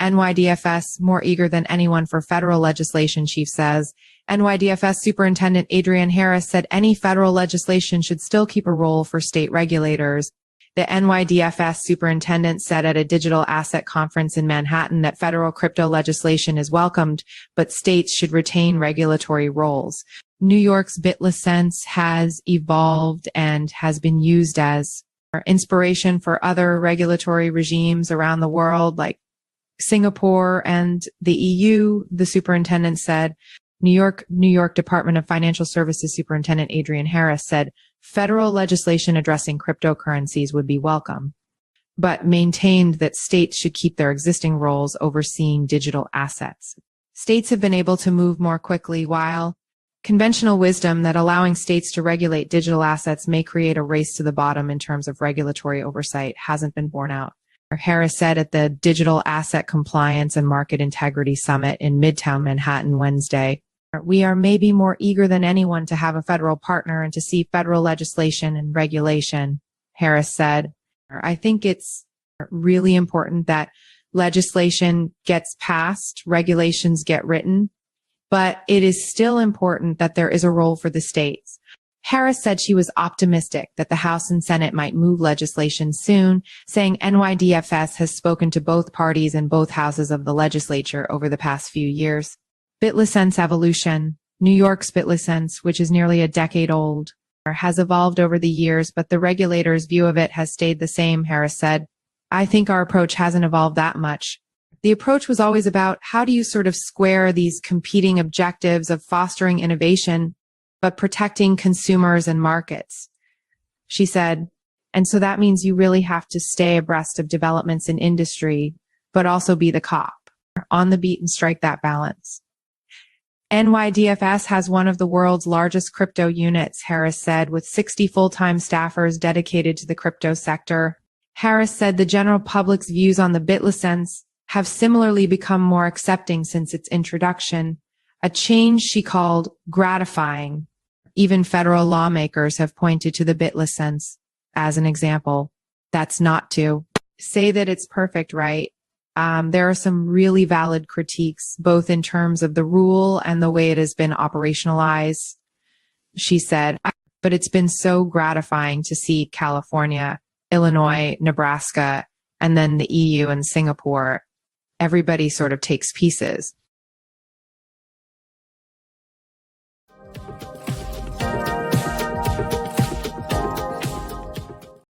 NYDFS more eager than anyone for federal legislation, chief says. NYDFS Superintendent Adrienne Harris said any federal legislation should still keep a role for state regulators. The NYDFS superintendent said at a digital asset conference in Manhattan that federal crypto legislation is welcomed, but states should retain regulatory roles. New York's BitLicense has evolved and has been used as inspiration for other regulatory regimes around the world, like Singapore and the EU, the superintendent said. New York Department of Financial Services Superintendent Adrienne Harris said federal legislation addressing cryptocurrencies would be welcome, but maintained that states should keep their existing roles overseeing digital assets. States have been able to move more quickly, while conventional wisdom that allowing states to regulate digital assets may create a race to the bottom in terms of regulatory oversight hasn't been borne out. Harris said at the Digital Asset Compliance and Market Integrity Summit in Midtown Manhattan Wednesday, "We are maybe more eager than anyone to have a federal partner and to see federal legislation and regulation," Harris said. "I think it's really important that legislation gets passed, regulations get written, but it is still important that there is a role for the states." Harris said she was optimistic that the House and Senate might move legislation soon, saying NYDFS has spoken to both parties in both houses of the legislature over the past few years. BitLicense evolution. New York's BitLicense, which is nearly a decade old, has evolved over the years, but the regulators' view of it has stayed the same, Harris said. "I think our approach hasn't evolved that much. The approach was always about how do you sort of square these competing objectives of fostering innovation but protecting consumers and markets," she said. "And so that means you really have to stay abreast of developments in industry, but also be the cop on the beat and strike that balance." NYDFS has one of the world's largest crypto units, Harris said, with 60 full-time staffers dedicated to the crypto sector. Harris said the general public's views on the BitLicense have similarly become more accepting since its introduction, a change she called gratifying. Even federal lawmakers have pointed to the BitLicense as an example. That's not to say that it's perfect, right? There are some really valid critiques, both in terms of the rule and the way it has been operationalized, she said. But it's been so gratifying to see California, Illinois, Nebraska, and then the EU and Singapore. Everybody sort of takes pieces.